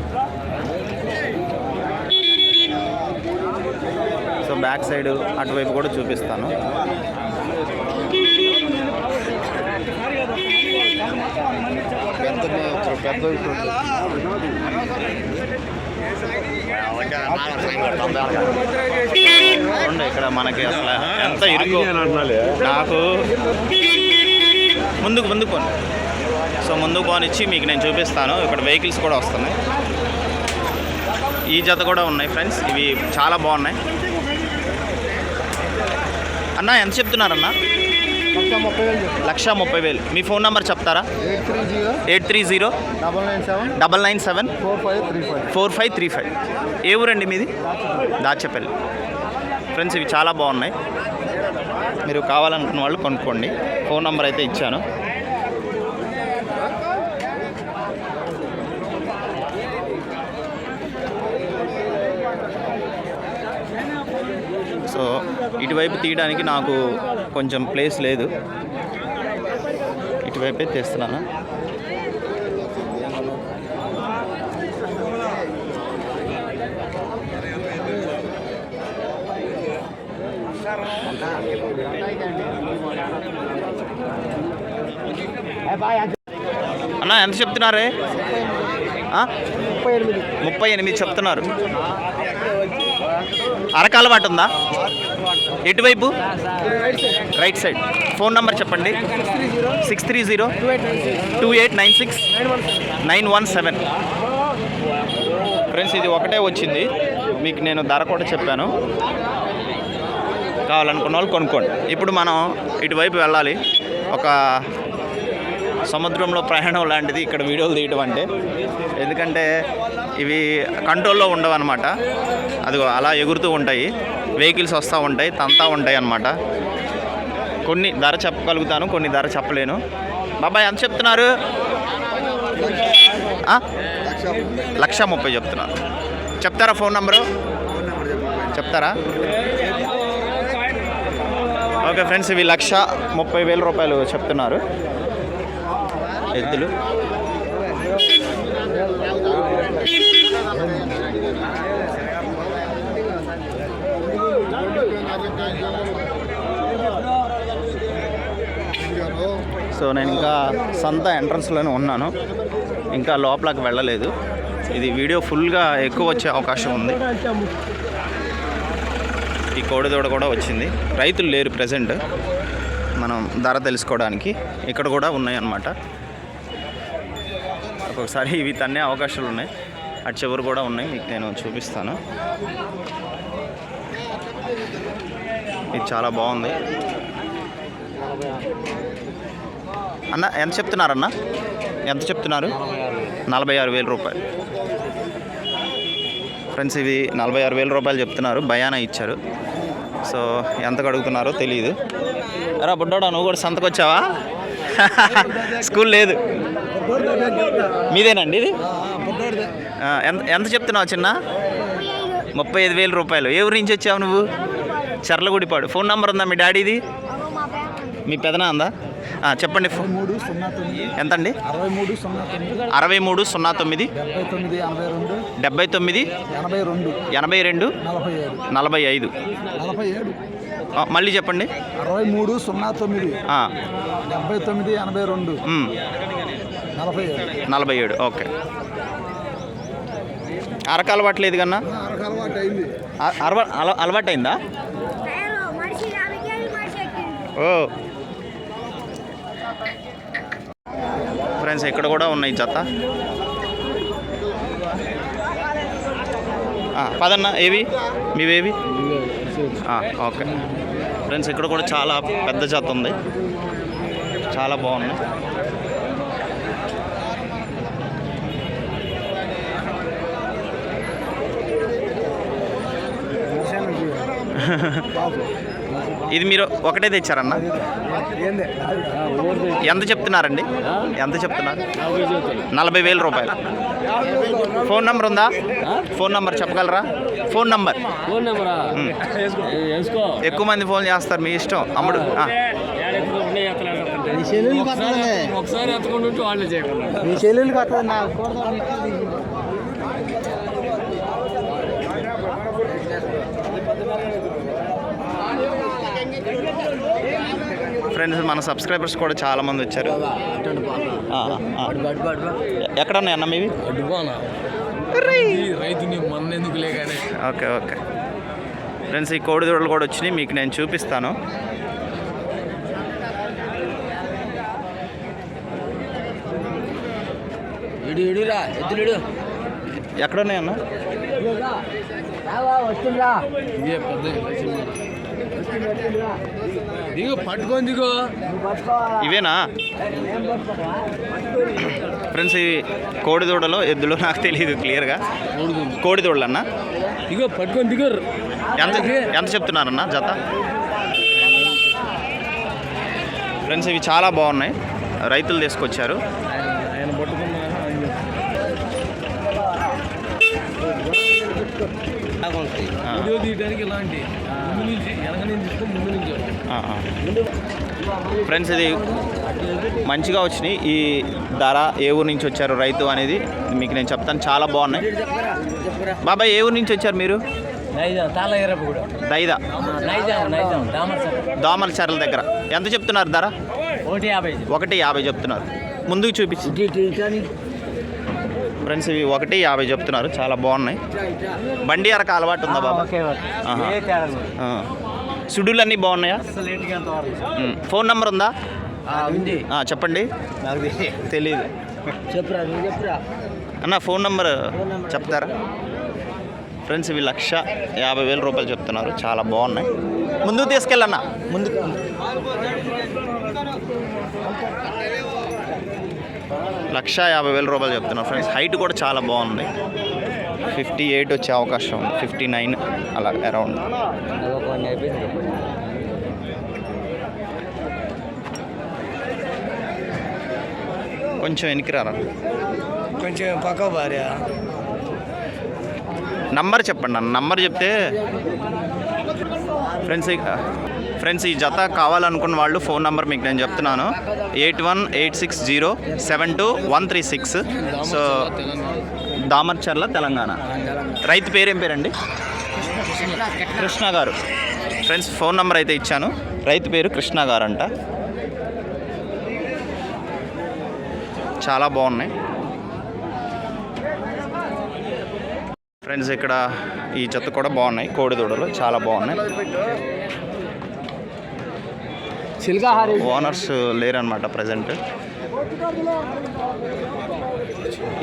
సో బ్యాక్ సైడ్ అటువైపు కూడా చూపిస్తాను. ఇక్కడ మనకి అసలు ఎంత ఇరుకు నాకు. ముందుకు పోను. సో ముందుకు పోనిచ్చి మీకు నేను చూపిస్తాను. ఇక్కడ వెహికల్స్ కూడా వస్తున్నాయి. ఈ జత కూడా ఉన్నాయి ఫ్రెండ్స్, ఇవి చాలా బాగున్నాయి. అన్న ఎంత చెప్తున్నారన్న? 1,30,000. మీ ఫోన్ నెంబర్ చెప్తారా? 830 997 4535. ఏ ఊరండి మీది? దాచేపల్లి. ఫ్రెండ్స్, ఇవి చాలా బాగున్నాయి, మీరు కావాలనుకున్న వాళ్ళు కొనుక్కోండి. ఫోన్ నెంబర్ అయితే ఇచ్చాను. సో ఇటువైపు తీయడానికి నాకు కొంచెం ప్లేస్ లేదు, ఇటువైపే తీస్తున్నాను. అన్న ఎంత చెప్తున్నారే? 38 చెప్తున్నారు. అరకాల వాటి ఉందా? ఎటువైపు? Right side. ఫోన్ నెంబర్ చెప్పండి. 630-2896-917. ఫ్రెండ్స్ ఇది ఒకటే వచ్చింది, మీకు నేను ధర కూడా చెప్పాను, కావాలనుకున్న వాళ్ళు కొనుక్కోండి. ఇప్పుడు మనం ఇటువైపు వెళ్ళాలి. ఒక సముద్రంలో ప్రయాణం లాంటిది ఇక్కడ వీడియోలు తీయడం అంటే, ఎందుకంటే ఇవి కంట్రోల్లో ఉండవు అనమాట. అదిగో అలా ఎగురుతూ ఉంటాయి, వెహికల్స్ వస్తూ ఉంటాయి, తంతా ఉంటాయి అన్నమాట. కొన్ని ధర చెప్పగలుగుతాను, కొన్ని ధర చెప్పలేను. బాబాయ్ ఎంత చెప్తున్నారు? 1,30,000 చెప్తున్నారు. చెప్తారా ఫోన్ నెంబరు? చెప్తారా? ఓకే ఫ్రెండ్స్, ఇవి 1,30,000 రూపాయలు చెప్తున్నారు ఎద్దులు. సో నేను ఇంకా సంత ఎంట్రన్స్లోనే ఉన్నాను, ఇంకా లోపలికి వెళ్ళలేదు. ఇది వీడియో ఫుల్గా ఎక్కువ వచ్చే అవకాశం ఉంది. ఈ కోడిదూడ కూడా వచ్చింది. రైతులు లేరు ప్రజెంట్, మనం ధర తెలుసుకోవడానికి. ఇక్కడ కూడా ఉన్నాయి అన్నమాట. ఒక్కొక్కసారి ఇవి తన్నే అవకాశాలు ఉన్నాయి. అటు చివరు కూడా ఉన్నాయి, మీకు నేను చూపిస్తాను. ఇది చాలా బాగుంది. అన్న ఎంత చెప్తున్నారన్న? ఎంత చెప్తున్నారు? 46,000 రూపాయలు. ఫ్రెండ్స్ ఇవి 46,000 రూపాయలు చెప్తున్నారు, బయానా ఇచ్చారు. సో ఎంతకు అడుగుతున్నారో తెలియదు. రా బుడ్డోడా, నువ్వు కూడా సంతకొచ్చావా? స్కూల్ లేదు. మీదేనండి ఇది? ఎంత ఎంత చెప్తున్నావు చిన్న? 35,000 రూపాయలు. ఏ ఊరి నుంచి వచ్చావు నువ్వు? చర్లగుడిపాడు. ఫోన్ నెంబర్ ఉందా మీ డాడీది? మీ పెదనా ఉందా? చెప్పండి. ఎంతండి? 6309 79 82 45. మళ్ళీ చెప్పండి. 6309 79 82 47. ఓకే. అరకు అలవాట్లేదు కన్నా? అలవాటు అయిందా? ఓ ఫ్రెండ్స్ ఇక్కడ కూడా ఉన్నాయి జత. పదన్న ఏవి మీవేవి? ఓకే ఫ్రెండ్స్ ఇక్కడ కూడా చాలా పెద్ద జత ఉంది, చాలా బాగుంది. ఇది మీరు ఒకటే తెచ్చారన్న? ఎంత చెప్తున్నారండి? ఎంత చెప్తున్నారు? 40,000 రూపాయలు. ఫోన్ నెంబర్ ఉందా? ఫోన్ నెంబర్ చెప్పగలరా? Phone number. ఎక్కువ మంది ఫోన్ చేస్తారు, మీ ఇష్టం. అమ్ముడు ఒకసారి ఎత్తుకుంటుంటే వాళ్ళు చేయకుండా ఫ్రెండ్స్ మన సబ్స్క్రైబర్స్ కూడా చాలామంది వచ్చారు. ఎక్కడన్నాయి అన్న మీవి? ఓకే ఓకే ఫ్రెండ్స్, ఈ కోడిదూడలు కూడా వచ్చినాయి, మీకు నేను చూపిస్తాను. ఎక్కడున్నాయి అన్న? పట్టుకొని దిగో. ఇవేనా ఫ్రెండ్స్? ఇవి కోడిదూడలో ఎద్దులు నాకు తెలియదు క్లియర్గా. కోడిదూడలు అన్న? ఇగో పట్టుకొని దిగరు. ఎంత ఎంత చెప్తున్నారన్న జత? ఫ్రెండ్స్ ఇవి చాలా బాగున్నాయి, రైతులు తీసుకొచ్చారు. ఆయన పట్టుకున్నా వీడియో తీయడానికి ఇలాంటి ముందు నుంచి వెనక నుంచి తీసుకొని ముందు నుంచి. ఫ్రెండ్స్ ఇది మంచిగా వచ్చినాయి. ఈ ధర ఏ ఊరు నుంచి వచ్చారు రైతు అనేది మీకు నేను చెప్తాను, చాలా బాగున్నాయి. బాబాయ్ ఏ ఊరు నుంచి వచ్చారు మీరు? దైదా దామరచర్ల దగ్గర. ఎంత చెప్తున్నారు ధర? 150 చెప్తున్నారు. ముందుకు చూపించి ఫ్రెండ్స్ ఇవి 150 చెప్తున్నారు, చాలా బాగున్నాయి. బండి అరక అలవాటు ఉందా బాబా? సుడులు అన్నీ బాగున్నాయా? ఫోన్ నెంబర్ ఉందా? చెప్పండి. తెలీదు. అన్న ఫోన్ నెంబర్ చెప్తారా? ఫ్రెండ్స్ ఇవి 1,50,000 రూపాయలు చెప్తున్నారు, చాలా బాగున్నాయి. ముందుకు తీసుకెళ్ళన్నా, ముందు 1,50,000 రూపాయలు చెప్తున్నారు ఫ్రెండ్స్. హైట్ కూడా చాలా బాగుంది. 58 వచ్చే అవకాశం ఉంది, 59 అలా అరౌండ్. కొంచెం వెనక్కి రారా, కొంచెం పక్క భార్య. నంబర్ చెప్పండి అన్న, నంబర్ చెప్తే. ఫ్రెండ్స్ ఈ జత కావాలనుకున్న వాళ్ళు ఫోన్ నెంబర్ మీకు నేను చెప్తున్నాను, 8186072136. సో దామర్చర్ల, తెలంగాణ. రైతు పేరేం పేరండి? కృష్ణ గారు. ఫ్రెండ్స్ ఫోన్ నెంబర్ అయితే ఇచ్చాను, రైతు పేరు కృష్ణ గారు అంట. చాలా బాగున్నాయి ఫ్రెండ్స్. ఇక్కడ ఈ జత కూడా బాగున్నాయి, కోడిదూడలు చాలా బాగున్నాయి. ఓనర్స్ లేరనమాట ప్రజెంట్.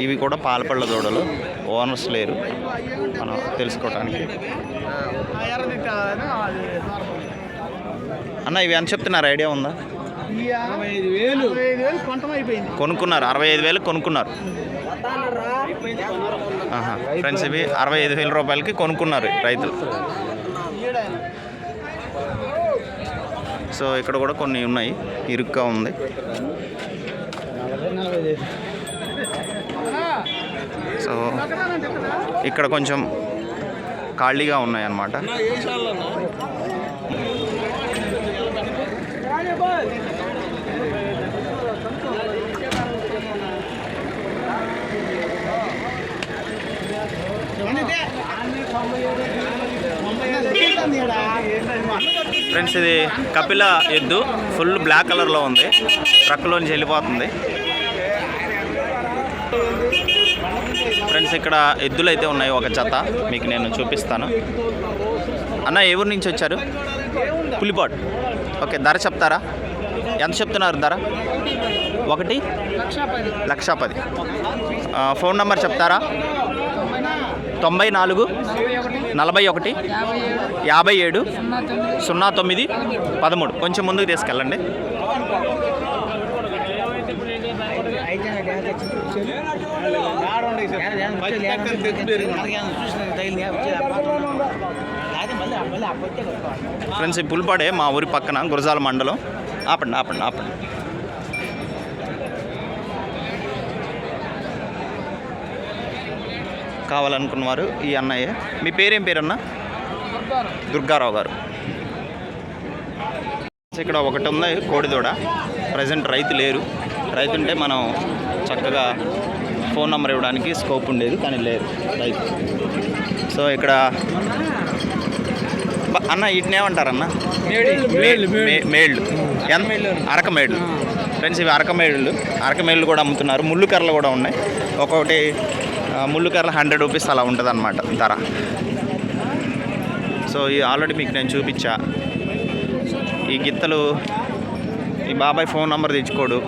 ఇవి కూడా పాలపళ్ళ దూడలు, ఓనర్స్ లేరు మనం తెలుసుకోవటానికి. అన్న ఇవి ఎంత చెప్తున్నారు, ఐడియా ఉందా? 65,000 కొనుక్కున్నారు, 65,000 కొనుక్కున్నారు. ఫ్రెండ్స్ ఇవి 65,000 రూపాయలకి కొనుక్కున్నారు రైతులు. సో ఇక్కడ కూడా కొన్ని ఉన్నాయి, ఇరుగ్గా ఉంది. సో ఇక్కడ కొంచెం ఖాళీగా ఉన్నాయి అన్నమాట. ఫ్రెండ్స్ ఇది కపిల ఎద్దు, ఫుల్ బ్లాక్ కలర్లో ఉంది, ట్రక్లోంచి వెళ్ళిపోతుంది. ఫ్రెండ్స్ ఇక్కడ ఎద్దులు అయితే ఉన్నాయి, ఒక జత మీకు నేను చూపిస్తాను. అన్న ఏ ఊరు నుంచి వచ్చారు? పులిపాటు. ఓకే, ధర చెప్తారా? ఎంత చెప్తున్నారు ధర? 1,10,00,000. ఫోన్ నెంబర్ చెప్తారా? 94 41 57 09 13. కొంచెం ముందుకు తీసుకెళ్ళండి. ఫ్రెండ్స్ ఈ పుల్పాడే మా ఊరి పక్కన, గురజాల మండలం. ఆపండి ఆపండి ఆపండి. కావాలనుకున్నవారు ఈ అన్నయ్య. మీ పేరేం పేరన్న? దుర్గారావు గారు. ఇక్కడ ఒకటి ఉంది కోడిదూడ, ప్రజెంట్ రైతు లేరు. రైతు ఉంటే మనం చక్కగా ఫోన్ నెంబర్ ఇవ్వడానికి స్కోప్ ఉండేది, కానీ లేదు రైతు. సో ఇక్కడ అన్న వీటిని ఏమంటారన్న? మేళ్ళు. అరక మేళ్ళు. ఫ్రెండ్స్ ఇవి అరక మేళ్ళు కూడా అమ్ముతున్నారు. ముళ్ళు కర్రలు కూడా ఉన్నాయి. ఒక్కొక్కటి ముళ్ళు కర్రలు 100 రూపీస్ అలా ఉంటుంది అన్నమాట ధర. సో ఈ ఆల్రెడీ మీకు నేను చూపించా. ఈ గిత్తలు ఈ బాబాయ్ ఫోన్ నెంబర్ తెచ్చుకోడు.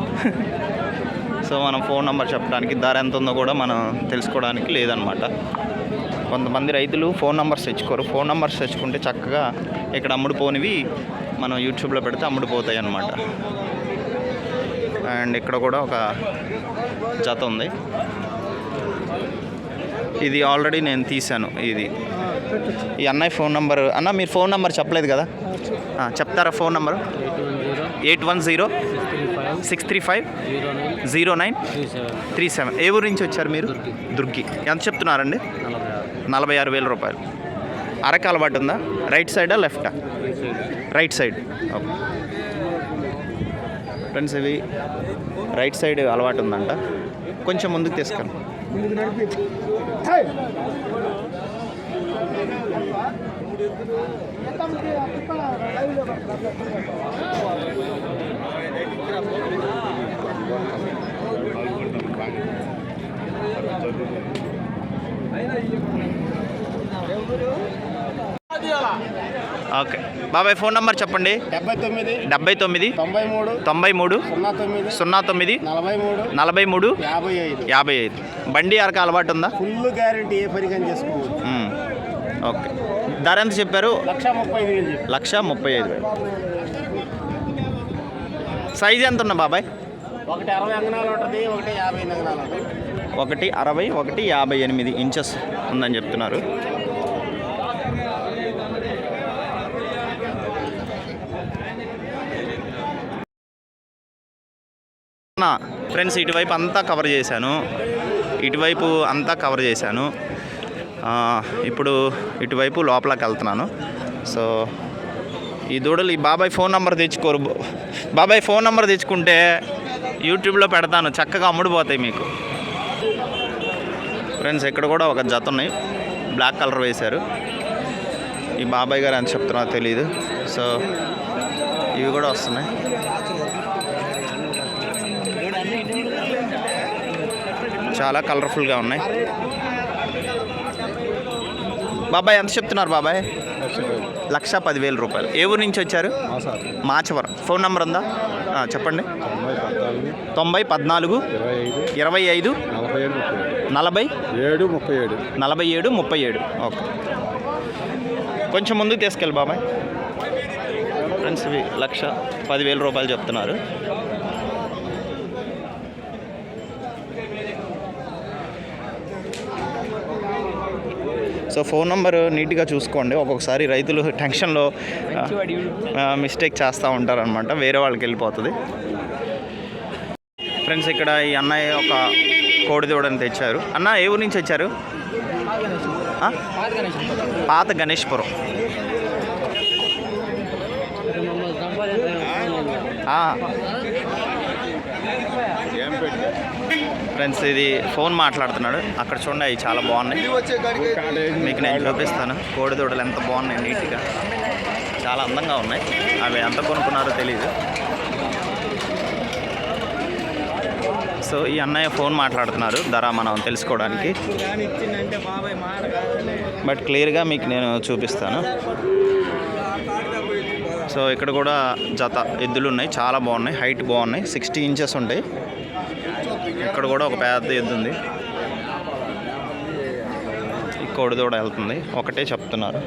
సో మనం ఫోన్ నెంబర్ చెప్పడానికి, ధర ఎంత ఉందో కూడా మనం తెలుసుకోవడానికి లేదనమాట. కొంతమంది రైతులు ఫోన్ నెంబర్స్ తెచ్చుకోరు. ఫోన్ నెంబర్స్ తెచ్చుకుంటే చక్కగా ఇక్కడ అమ్ముడుపోనివి మనం యూట్యూబ్లో పెడితే అమ్ముడుపోతాయి అన్నమాట. అండ్ ఇక్కడ కూడా ఒక జత ఉంది. ఇది ఆల్రెడీ నేను తీశాను. ఇది ఈ అన్నయ్య ఫోన్ నెంబర్. అన్న మీరు ఫోన్ నెంబర్ చెప్పలేదు కదా, చెప్తారా ఫోన్ నెంబర్? 8106350937. ఏ ఊరు నుంచి వచ్చారు మీరు? దుర్గి. ఎంత చెప్తున్నారండి? 46,000 రూపాయలు. అరక అలవాటు ఉందా? రైట్ సైడా లెఫ్టా? Right side. ఓకే ఫ్రెండ్స్ ఇవి రైట్ సైడ్ అలవాటు ఉందంట. కొంచెం ముందుకు తీసుకెళ్ళి. ఓకే బాబాయ్ ఫోన్ నెంబర్ చెప్పండి. 79 79 93 93 09 09 43 43 55 55. బండి అరక అలవాటు ఉందా? ఫుల్ గ్యారెంటీ, ఏ పని కానీ చేసుకోవచ్చు. ఓకే. ధర ఎంత చెప్పారు? 1,35,000 1,35,000. సైజ్ ఎంత ఉన్నా బాబాయ్? ఒకటి 60 అంగనాలు ఉంటుంది, ఒకటి 50 అంగనాలు ఉంటుంది. 160 1 58 ఇంచెస్ ఉందని చెప్తున్నారు. ఫ్రెండ్స్ ఇటువైపు అంతా కవర్ చేశాను, ఇప్పుడు ఇటువైపు లోపలికి వెళ్తున్నాను. సో ఈ దూడలు ఈ బాబాయ్ ఫోన్ నెంబర్ తెచ్చుకోరు. బాబాయ్ ఫోన్ నెంబర్ తెచ్చుకుంటే యూట్యూబ్లో పెడతాను, చక్కగా అమ్ముడుపోతాయి మీకు. ఫ్రెండ్స్ ఇక్కడ కూడా ఒక జత ఉన్నాయి, బ్లాక్ కలర్ వేశారు. ఈ బాబాయ్ గారు ఎంత చెప్తున్నారో తెలియదు. సో ఇవి కూడా వస్తున్నాయి. చాలా కలర్ఫుల్గా ఉన్నాయి. బాబాయ్ ఎంత చెప్తున్నారు బాబాయ్? 1,10,000 రూపాయలు. ఏ ఊరు నుంచి వచ్చారు? మాచవరం. ఫోన్ నెంబర్ ఉందా? చెప్పండి. 90 14 25 47 37. ఓకే, కొంచెం ముందుకు తీసుకెళ్ళి బాబాయ్. ఫ్రెండ్స్ ఇవి 1,10,000 రూపాయలు చెప్తున్నారు. సో ఫోన్ నెంబర్ నీట్గా చూసుకోండి. ఒక్కొక్కసారి రైతులు టెన్షన్లో మిస్టేక్ చేస్తూ ఉంటారనమాట, వేరే వాళ్ళకి వెళ్ళిపోతుంది. ఫ్రెండ్స్ ఇక్కడ ఈ అన్నయ్య ఒక కోడి దూడని తెచ్చారు. అన్న ఏ ఊరు నుంచి వచ్చారు? పాత గణేష్పురం. ఫ్రెండ్స్ ఇది ఫోన్ మాట్లాడుతున్నాడు. అక్కడ చూడండి, అవి చాలా బాగున్నాయి, మీకు నేను చూపిస్తాను. కోడి దూడలు ఎంత బాగున్నాయి, నీట్గా చాలా అందంగా ఉన్నాయి. అవి ఎంత కొనుక్కున్నారో తెలియదు. సో ఈ అన్నయ్య ఫోన్ మాట్లాడుతున్నారు ధర మనం తెలుసుకోవడానికి, బట్ క్లియర్గా మీకు నేను చూపిస్తాను. సో ఇక్కడ కూడా జత ఎద్దులు ఉన్నాయి, చాలా బాగున్నాయి, హైట్ బాగున్నాయి, 60 ఇంచెస్ ఉంటాయి. ఇక్కడ కూడా ఒక పెద్ద ఎద్దు ఉంది. ఈ కోడి దూడ వెళ్తుంది, ఒకటే చెప్తున్నారు.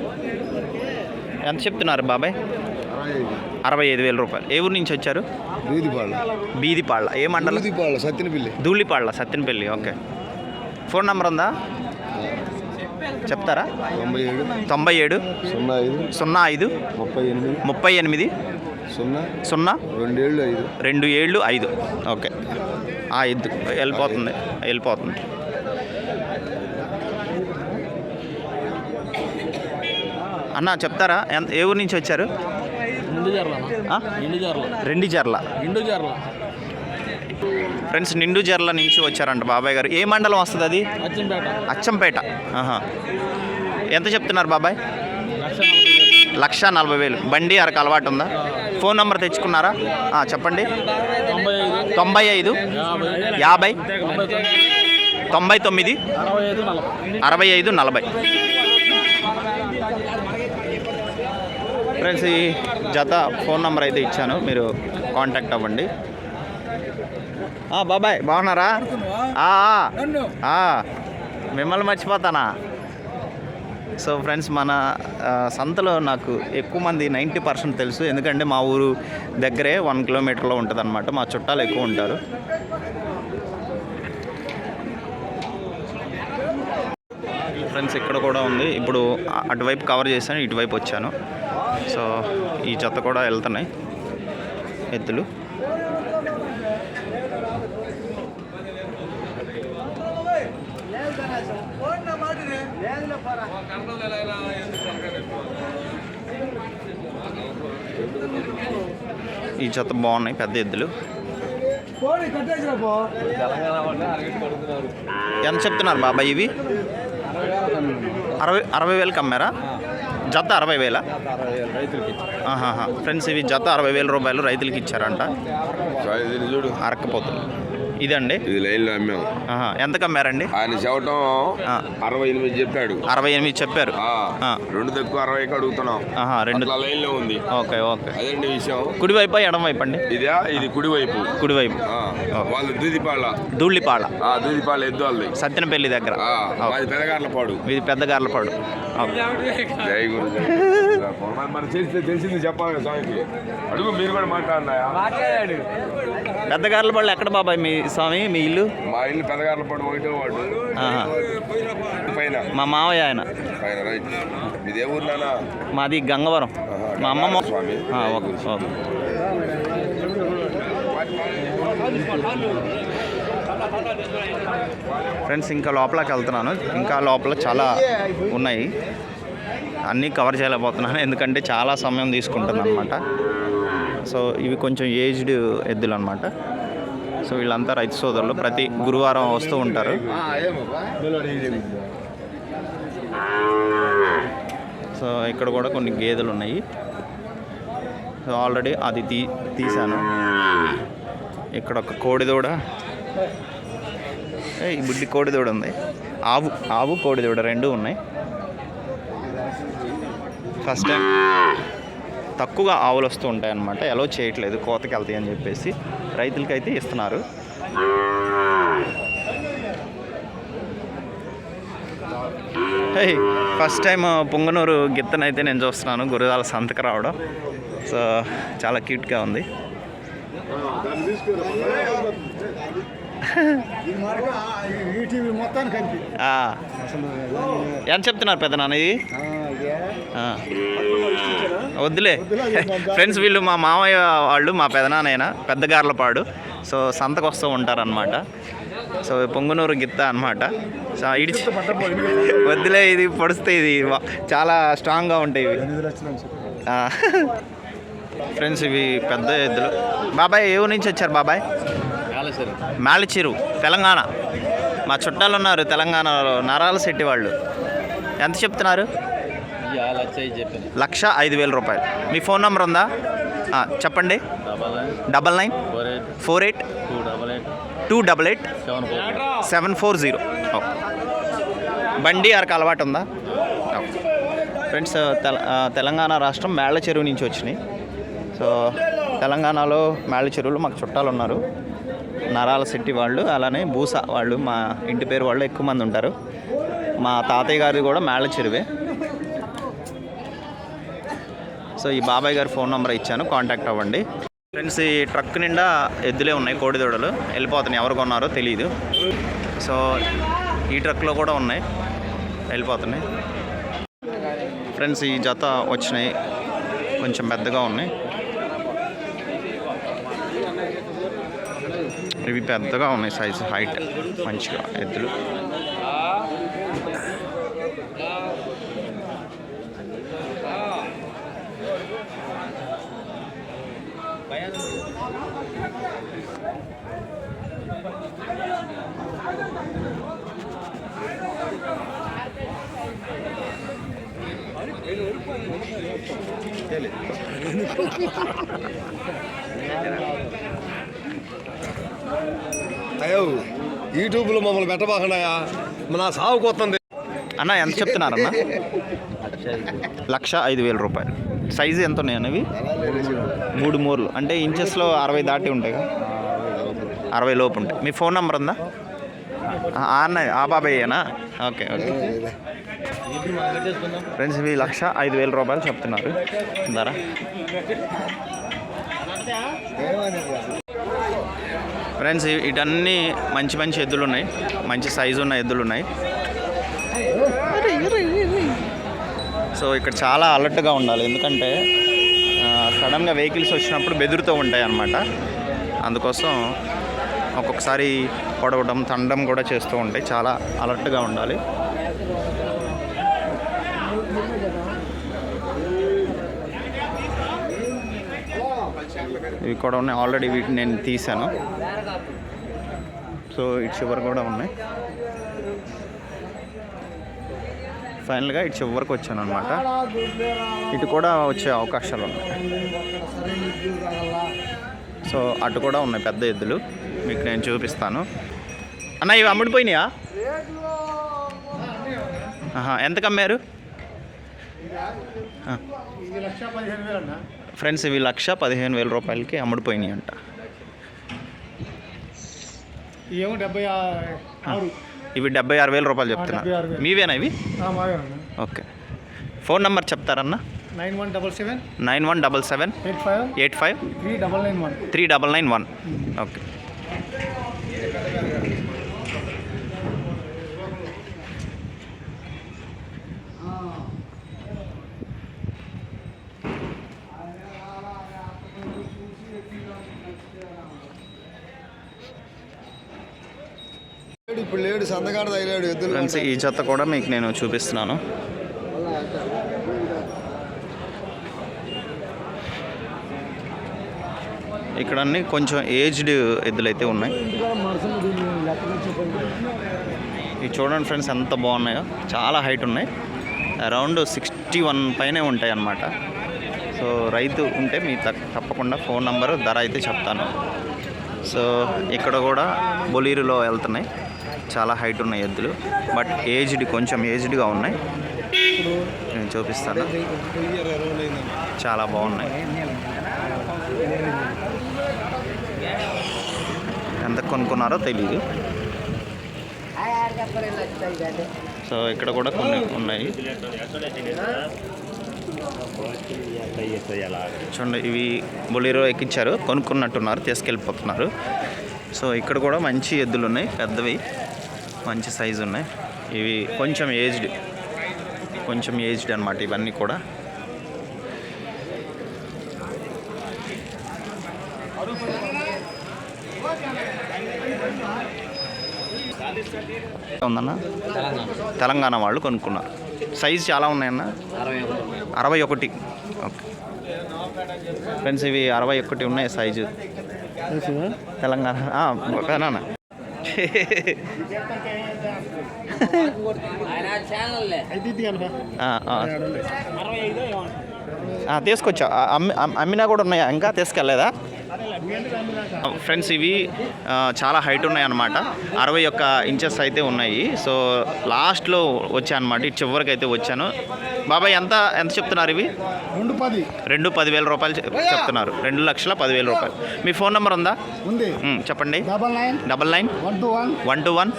ఎంత చెప్తున్నారు బాబాయ్? 65,000 రూపాయలు. ఏ ఊరు నుంచి వచ్చారు? బీదిపాళ్ళ. ఏ మండలం? Dhulipala, Sattenapalli. Okay. Phone number ఉందా? చెప్తారా? 97 05 38 0 27 5. ఓకే, ఎద్దు వెళ్ళిపోతుంది. అన్న చెప్తారా ఏ ఊరు నుంచి వచ్చారు? రెండిజర్ల. ఫ్రెండ్స్ నిండుజర్ల నుంచి వచ్చారంట బాబాయ్ గారు. ఏ మండలం వస్తుంది అది? అచ్చంపేట. ఎంత చెప్తున్నారు బాబాయ్? 1,40,000. బండి అరకు అలవాటు ఉందా? ఫోన్ నెంబర్ తెచ్చుకున్నారా? చెప్పండి. 95 50 99 65 40. ఫ్రెండ్స్ ఈ జత ఫోన్ నెంబర్ అయితే ఇచ్చాను, మీరు కాంటాక్ట్ అవ్వండి. బాబాయ్ బాగున్నారా? మిమ్మల్ని మర్చిపోతానా? సో ఫ్రెండ్స్ మన సంతలో నాకు ఎక్కువ మంది 90% తెలుసు, ఎందుకంటే మా ఊరు దగ్గరే 1 కిలోమీటర్లో ఉంటుంది అనమాట. మా చుట్టాలు ఎక్కువ ఉంటారు. ఫ్రెండ్స్ ఇక్కడ కూడా ఉంది. ఇప్పుడు అటువైపు కవర్ చేశాను, ఇటువైపు వచ్చాను. సో ఈ జత కూడా వెళ్తున్నాయి ఎద్దులు. ఈ జత బాగున్నాయి, పెద్ద ఎద్దులు. ఎంత చెప్తున్నారు బాబాయ్ ఇవి? 60,000కి అమ్మారా? జత 60,000. ఫ్రెండ్స్ ఇవి జత 60,000 రూపాయలు రైతులకి ఇచ్చారంట. అరక్కపోతుంది. ఇదండి ఇది లైన్లో అమ్మాం. ఎంతకు అమ్మారండి? ఆయన చెప్పటం 68 చెప్పాడు. 68 చెప్పారు. 2 తక్కువ 60కి అడుగుతున్నాం. రెండు లైన్లో ఉంది. Okay okay. అదండి విషయం. కుడివైపు ఎడం వైపు అండి? ఇది కుడివైపు. కుడివైపు. వాళ్ళు దూదిపాళ్ళ ఎద్దు వాళ్ళది, సత్తెనపల్లి దగ్గర. అది పెద్దగార్లపాడు. ఇది పెద్దగార్లపాడు. జై గురు. మరి తెలిసింది చెప్పాలి స్వామికి. అడుగు, మీరు కూడా మాట్లాడు. పెద్దగార్లపాడు ఎక్కడ బాబాయ్ మీ స్వామి మీ ఇల్లు? మా ఇల్లు పెద్దగార్లపాడు 1వ వార్డు పైన. మా మావయ్య ఆయన పైన. రైట్. మీదే ఊరు నాన్న? మాది గంగవరం. మా అమ్మమ్మ. స్వామి. Okay okay. ఫ్రెండ్స్, ఇంకా లోపలికి వెళ్తున్నాను. ఇంకా లోపల చాలా ఉన్నాయి, అన్నీ కవర్ చేయలేకపోతున్నాను ఎందుకంటే చాలా సమయం తీసుకుంటుంది అనమాట. సో ఇవి కొంచెం ఏజ్డ్ ఎద్దులు అనమాట. సో వీళ్ళంతా రైతు సోదరులు, ప్రతి గురువారం వస్తూ ఉంటారు. సో ఇక్కడ కూడా కొన్ని గేదెలు ఉన్నాయి. సో ఆల్రెడీ అది తీసాను. ఇక్కడ ఒక కోడిదూడ, ఈ బుడ్డి కోడిదూడ ఉంది. ఆవు కోడిదూడ రెండు ఉన్నాయి. ఫస్ట్ టైం తక్కువగా ఆవులు వస్తూ ఉంటాయి అన్నమాట. ఎలా చేయట్లేదు, కోతకి వెళ్తాయి అని చెప్పేసి రైతులకైతే ఇస్తున్నారు. ఫస్ట్ టైం పొంగనూరు గిత్తనైతే నేను చూస్తున్నాను గురజాల సంతకు రావడం. సో చాలా క్యూట్గా ఉంది. ఎంత చెప్తున్నారు పెద్ద నాన్న ఇది? వద్దులే ఫ్రెండ్స్, వీళ్ళు మా మామయ్య వాళ్ళు, మా పెదనాన్నైనా పెద్దగార్లపాడు. సో సంతకు వస్తూ ఉంటారనమాట. సో పొంగునూరు గిత్త అనమాట. సో ఇడిచి వద్దులే, ఇది పొడిస్తే ఇది చాలా స్ట్రాంగ్గా ఉంటాయి ఇవి. ఫ్రెండ్స్, ఇవి పెద్ద ఎద్దులు. బాబాయ్ ఏ ఊరు నుంచి వచ్చారు బాబాయ్? మేళచెరు, తెలంగాణ. మా చుట్టాలు ఉన్నారు తెలంగాణలో, నరాల శెట్టి వాళ్ళు. ఎంత చెప్తున్నారు? 1,05,000 రూపాయలు. మీ ఫోన్ నెంబర్ ఉందా? చెప్పండి. 9948282740. బండి ఆర్కి అలవాటు ఉందా? ఫ్రెండ్స్, తెలంగాణ రాష్ట్రం మేళ్ళచెరువు నుంచి వచ్చినాయి. సో తెలంగాణలో మేళ్ళచెరువులో మాకు చుట్టాలు ఉన్నారు, నరాల శెట్టి వాళ్ళు, అలానే బూస వాళ్ళు, మా ఇంటి పేరు వాళ్ళు ఎక్కువ మంది ఉంటారు. మా తాతయ్య గారిది కూడా మేళ్ళచెరువే. సో ఈ బాబాయ్ గారి ఫోన్ నెంబర్ ఇచ్చాను, కాంటాక్ట్ అవ్వండి. ఫ్రెండ్స్, ఈ ట్రక్ నిండా ఎద్దులే ఉన్నాయి, కోడిదూడలు వెళ్ళిపోతున్నాయి. ఎవరు కొన్నారో తెలియదు. సో ఈ ట్రక్లో కూడా ఉన్నాయి, వెళ్ళిపోతున్నాయి. ఫ్రెండ్స్, ఈ జత వచ్చినాయి, కొంచెం పెద్దగా ఉన్నాయి. ఇవి పెద్దగా ఉన్నాయి, సైజు హైట్ మంచిగా ఎద్దులు. అయ్యో, యూట్యూబ్లో మమ్మల్ని పెట్టబాకుండా నా సాగుకు వస్తుంది అన్న. ఎంత చెప్తున్నారన్న? 1,05,000 రూపాయలు. సైజు ఎంత ఉన్నాయి అన్నవి? 3 మూరలు అంటే ఇంచెస్లో 60 దాటి ఉంటాయి కదా, 60 లోపు ఉంటాయి. మీ ఫోన్ నెంబర్ ఉందా? అన్న ఆ బాబాయ్యేనా? Okay okay. ఫ్రెండ్స్, ఇవి 1,05,000 రూపాయలు చెప్తున్నారు ధర. ఫ్రెండ్స్, ఇటన్నీ మంచి మంచి ఎద్దులు ఉన్నాయి, మంచి సైజు ఉన్న ఎద్దులు ఉన్నాయి. సో ఇక్కడ చాలా అలర్ట్గా ఉండాలి, ఎందుకంటే సడన్గా వెహికల్స్ వచ్చినప్పుడు బెదురుతూ ఉంటాయి అన్నమాట. అందుకోసం ఒక్కొక్కసారి పొడవడం, తండం కూడా చేస్తూ ఉంటాయి. చాలా అలర్ట్గా ఉండాలి. ఇవి కూడా ఉన్నాయి, ఆల్రెడీ వీటిని నేను తీసాను. సో ఇటు చివరి కూడా ఉన్నాయి. ఫైనల్గా ఇటు చివరికి వచ్చాను అనమాట. ఇటు కూడా వచ్చే అవకాశాలు ఉన్నాయి. సో అటు కూడా ఉన్నాయి పెద్ద ఎద్దులు. మీకు నేను చూపిస్తాను. అన్న ఇవి అమ్ముడిపోయినాయా? ఎంతకు అమ్మారు? ఫ్రెండ్స్ ఇవి 1,15,000 రూపాయలకి అమ్ముడిపోయినాయి అంట. ఇవి 76,000 రూపాయలు చెప్తున్నా. మీవేనా ఇవి? ఓకే. ఫోన్ నెంబర్ చెప్తారన్నా? 9177 85 3991. ఓకే. ఇప్పుడు లేడు, సందగాడు తగిలాడు ఎద్దులు. ఫ్రెండ్స్ ఈ జత కూడా మీకు నేను చూపిస్తున్నాను. ఇక్కడ అన్ని కొంచెం ఏజ్డ్ ఎద్దులైతే ఉన్నాయి. ఇవి చూడండి ఫ్రెండ్స్ ఎంత బాగున్నాయో, చాలా హైట్ ఉన్నాయి. అరౌండ్ 61 పైనే ఉంటాయి అన్నమాట. సో రైతు ఉంటే మీ తప్పకుండా ఫోన్ నంబరు, ధర అయితే చెప్తాను. సో ఇక్కడ కూడా బొలీరులో వెళ్తున్నాయి. చాలా హైట్ ఉన్నాయి ఎద్దులు, బట్ ఏజ్డ్, కొంచెం ఏజ్డ్గా ఉన్నాయి. నేను చూపిస్తాను. చాలా బాగున్నాయి. ఎంత కొనుక్కున్నారో తెలీదు. సో ఇక్కడ కూడా కొన్ని ఉన్నాయి చూడండి. ఇవి బొలీరో ఎక్కించారు, కొనుక్కున్నట్టున్నారు, తీసుకెళ్ళిపోతున్నారు. సో ఇక్కడ కూడా మంచి ఎద్దులు ఉన్నాయి, పెద్దవి, మంచి సైజు ఉన్నాయి. ఇవి కొంచెం ఏజ్డ్ అన్నమాట ఇవన్నీ కూడా. ఉందన్న, తెలంగాణ వాళ్ళు కొనుక్కున్నారు. సైజు చాలా ఉన్నాయన్న. 61. ఓకే ఫ్రెండ్స్, ఇవి 61 ఉన్నాయి సైజు. తెలంగాణ పెనా తీసుకొచ్చా. అమ్మినా కూడా ఉన్నాయా? ఇంకా తీసుకెళ్ళలేదా? ఫ్రెండ్స్ ఇవి చాలా హైట్ ఉన్నాయి అన్నమాట. 61 ఇంచెస్ అయితే ఉన్నాయి. సో లాస్ట్లో వచ్చాయన్నమాట, ఇటు చివరికి అయితే వచ్చాను. బాబాయ్ ఎంత చెప్తున్నారు ఇవి? 2,10,000 రూపాయలు చెప్తున్నారు. 2,10,000 రూపాయలు. మీ ఫోన్ నెంబర్ ఉందా? ఉంది. చెప్పండి. 99 121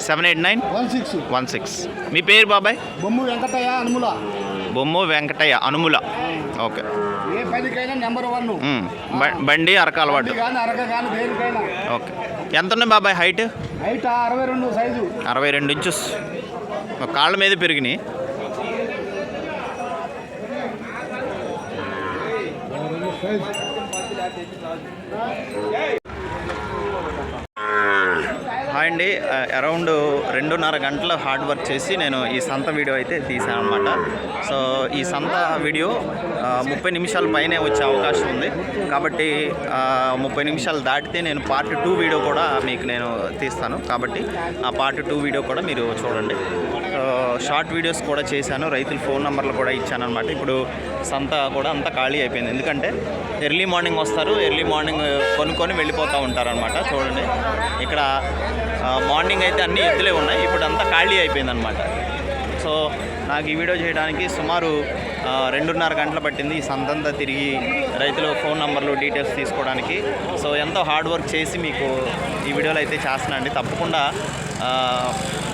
789 16. మీ పేరు బాబాయ్? బొమ్ము వెంకటయ్య అనుముల. ఓకే. నెంబర్ 1 బండి అరక అలవాటు. ఓకే. ఎంత ఉన్నాయి బాబాయ్ హైట్? 62 సైజు. 62 ఇంచెస్. కాళ్ళ మీద పెరిగినాయి. హాయ్ అండి. అరౌండ్ 2.5 గంటల హార్డ్ వర్క్ చేసి నేను ఈ సంత వీడియో అయితే తీసాను అనమాట. సో ఈ సంత వీడియో 30 నిమిషాల పైనే వచ్చే అవకాశం ఉంది. కాబట్టి 30 నిమిషాలు దాటితే నేను పార్ట్ 2 వీడియో కూడా మీకు నేను తీస్తాను. కాబట్టి ఆ పార్ట్ 2 వీడియో కూడా మీరు చూడండి. షార్ట్ వీడియోస్ కూడా చేశాను, రైతుల ఫోన్ నెంబర్లు కూడా ఇచ్చాను అనమాట. ఇప్పుడు సంత కూడా అంతా ఖాళీ అయిపోయింది, ఎందుకంటే ఎర్లీ మార్నింగ్ వస్తారు, ఎర్లీ మార్నింగ్ కొనుక్కొని వెళ్ళిపోతూ ఉంటారనమాట. చూడండి ఇక్కడ మార్నింగ్ అయితే అన్ని ఎద్దులే ఉన్నాయి, ఇప్పుడు అంతా ఖాళీ అయిపోయింది అనమాట. సో నాకు ఈ వీడియో చేయడానికి సుమారు 2.5 గంటలు పట్టింది. ఈ సంతంతా తిరిగి రైతుల ఫోన్ నంబర్లు, డీటెయిల్స్ తీసుకోవడానికి. సో ఎంతో హార్డ్ వర్క్ చేసి మీకు ఈ వీడియోలో అయితే చేస్తున్నానండి. తప్పకుండా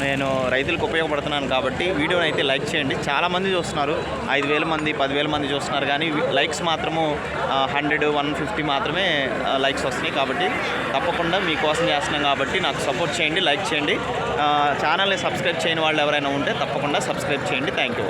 నేను రైతులకు ఉపయోగపడుతున్నాను కాబట్టి వీడియోని అయితే లైక్ చేయండి. చాలామంది చూస్తున్నారు, 5,000 మంది 10,000 మంది చూస్తున్నారు, కానీ లైక్స్ మాత్రము 100 150 మాత్రమే లైక్స్ వస్తున్నాయి. కాబట్టి తప్పకుండా మీకోసం చేస్తున్నాం కాబట్టి నాకు సపోర్ట్ చేయండి, లైక్ చేయండి. ఛానల్ని సబ్స్క్రైబ్ చేయని వాళ్ళు ఎవరైనా ఉంటే తప్పకుండా సబ్స్క్రైబ్ చేయండి. Thank you.